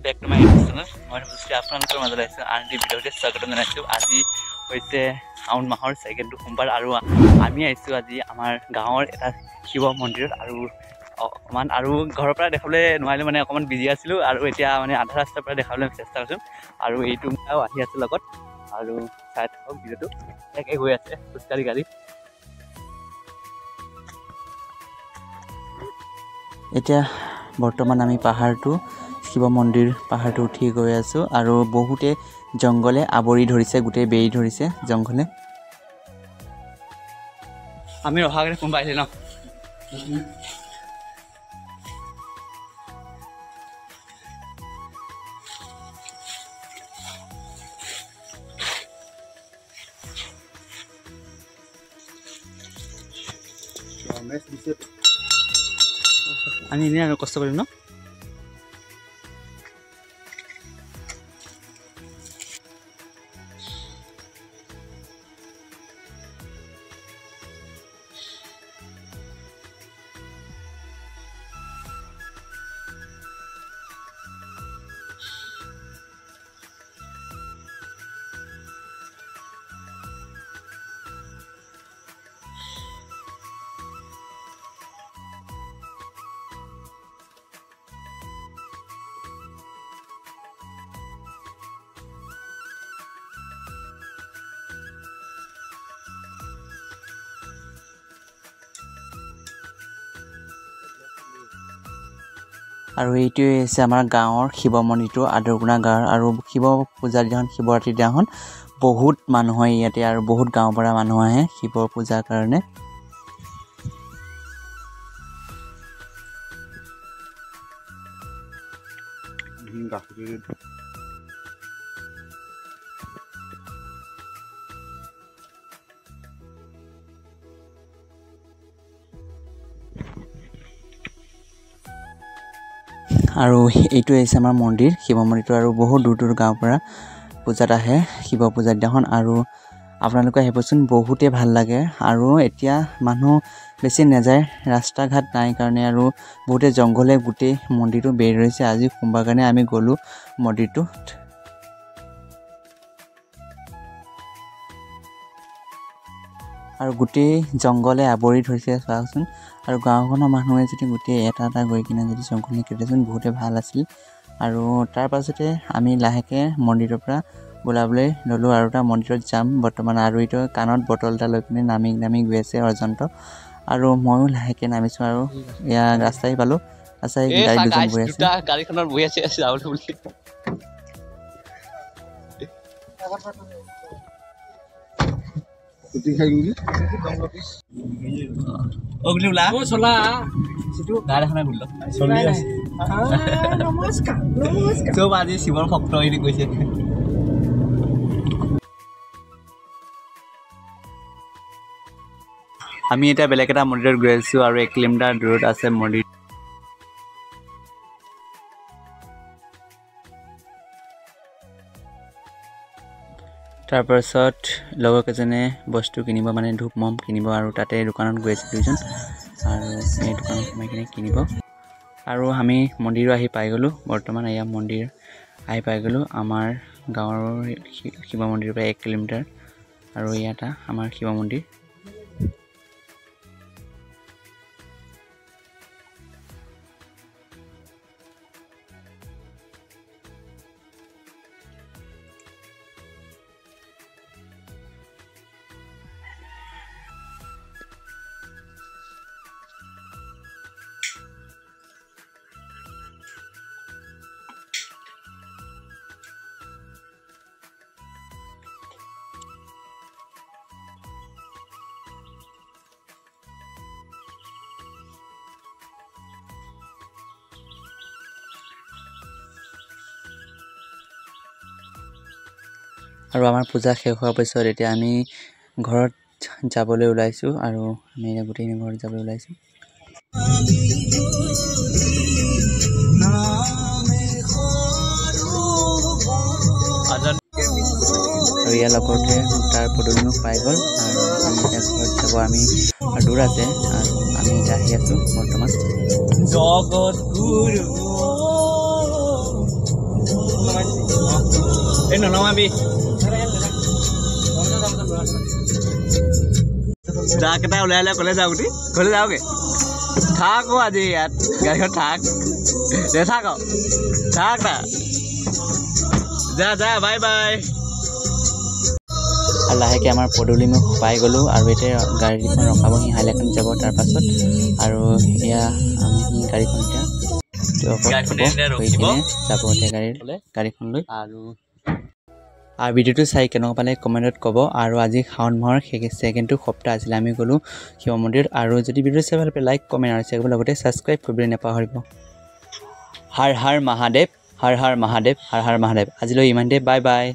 Back to my YouTube channel মই ভাবিছোঁ আপোনালোকৰ মাজত আহিছোঁ আন এটি ভিডিঅ'তে স্বাগতম জনাইছোঁ। আজি হৈছে শাওণ মাহৰ 2nd সোমবাৰ আৰু আমি আহিছোঁ আজি আমাৰ গাঁৱৰ এটা শিৱ মন্দিৰত আৰু অকণমান আৰু ঘৰৰ পৰা দেখাবলৈ নোৱাৰিলোঁ মানে অকণমান বিজি আছিলোঁ আৰু এতিয়া মানে আধা ৰাস্তাৰ পৰা দেখাবলৈ চেষ্টা কৰিছোঁ আৰু এইটো আহি আছে লগত আৰু চাই থাকক ভিডিঅ'টো একে গৈ আছে খোজকাঢ়ি গাড়ী। এতিয়া বৰ্তমান আমি পাহাৰটো শিৱ মন্দিৰ পাহাৰটো উঠি গৈ আছোঁ আৰু বহুতে জংঘলে আৱৰি ধৰিছে, গোটেই বেৰি ধৰিছে জংঘলে। আমি ৰহাগৰে কোনোবা আহিলে ন আমি এনেই আৰু কষ্ট কৰিম ন। আৰু এইটোৱে হৈছে আমাৰ গাঁৱৰ শিৱ মন্দিৰটো আদৰগুণা গাঁৱৰ আৰু শিৱ পূজাৰ দিনাখন শিৱৰাত্ৰিৰ দিনাখন বহুত মানুহ হয় ইয়াতে আৰু বহুত গাঁৱৰ পৰা মানুহ আহে শিৱ পূজাৰ কাৰণে। আৰু এইটো হৈছে আমাৰ মন্দিৰ শিৱ মন্দিৰটো আৰু বহুত দূৰ দূৰ গাঁৱৰ পৰা পূজাত আহে শিৱ পূজাৰ দিনাখন আৰু আপোনালোকে আহিবচোন, বহুতে ভাল লাগে। আৰু এতিয়া মানুহ বেছি নাযায়, ৰাস্তা ঘাট নাই কাৰণে আৰু বহুতে জংঘলে গোটেই মন্দিৰটো বেৰি ৰৈছে। আজি সোমবাৰ কাৰণে আমি গ'লোঁ মন্দিৰটোত আৰু গোটেই জংঘলে আৱৰি ধৰিছে চাওকচোন। আৰু গাঁওখনৰ মানুহে যদি গোটেই এটা এটা গৈ কিনে যদি জংঘল নিকাটেচোন বহুতে ভাল আছিল। আৰু তাৰ পাছতে আমি লাহেকৈ মন্দিৰৰ পৰা ওলাবলৈ ল'লোঁ আৰু এটা মন্দিৰত যাম বৰ্তমান। আৰু এইটো কাণত বটল এটা লৈ কিনে নামি গৈ আছে অৰ্জন্ত আৰু ময়ো লাহেকৈ নামিছোঁ আৰু এয়া ৰাস্তাই পালোঁ। ৰাস্তাই গাড়ী দুজন গৈ আছে, গাড়ীখনত বহি আছে আজি শিৱৰ ভক্ত গৈছে। আমি এতিয়া বেলেগ এটা মন্দিৰত গৈ আছোঁ আৰু 1 কিলোমিটাৰ দূৰত আছে মন্দিৰ। তাৰপাছত লগৰকেইজনে বস্তু কিনিব মানে ধূপ মম কিনিব আৰু তাতে দোকানত গৈ আছে দুজন আৰু এই দোকানত সোমাই কিনে কিনিব। আৰু আমি মন্দিৰো আহি পাই গ'লোঁ বৰ্তমান। এয়া মন্দিৰ আহি পাই গ'লোঁ আমাৰ গাঁৱৰ শিৱ মন্দিৰৰ পৰা 1 কিলোমিটাৰ আৰু ইয়াত আমাৰ শিৱ মন্দিৰ। আৰু আমাৰ পূজা শেষ হোৱাৰ পিছত এতিয়া আমি ঘৰত যাবলৈ ওলাইছোঁ আৰু আমি এতিয়া গোটেইখিনি ঘৰত যাবলৈ ওলাইছোঁ। আৰু ইয়াৰ লগতে তাৰ পদূলিমুখ পাই গ'ল আৰু আমি এতিয়া ঘৰত যাব। আমি দূৰ আছে আৰু আমি এতিয়া আহি আছোঁ বৰ্তমান। জগত গুৰু এই ননমাবি জাকেইটা ওলাই কলে যাওঁ গুটি কলে যাওঁগে থাক আজি ইয়াত গাড়ীখন থাক দে থাক থাক না যা যা বাই বাই আৰু লাহেকৈ আমাৰ পদূলি মই পাই গ'লোঁ আৰু এতিয়া গাড়ীখন ৰখাবহি হাইলাকান্দি যাব তাৰপাছত আৰু এয়া আমি গাড়ীখন এতিয়া যাব এতিয়া গাড়ীখন লৈ আৰু ভিডিঅ'টো চাই কেনেকুৱা পালে কমেণ্টত ক'ব আৰু আজি শাওণ মাহৰ ছেকেণ্ডটো সপ্তাহ আছিলে আমি গ'লোঁ শিৱ মন্দিৰত আৰু যদি ভিডিঅ' চাই ভাল পায় লাইক কমেণ্ট আৰু শ্বেয়াৰ কৰিব লগতে ছাবস্ক্ৰাইব কৰিবলৈ নাপাহৰিব হৰ হৰ মহাদেৱ হৰ হৰ মহাদেৱ হৰ হৰ মহাদেৱ আজিলৈ ইমানতে বাই বাই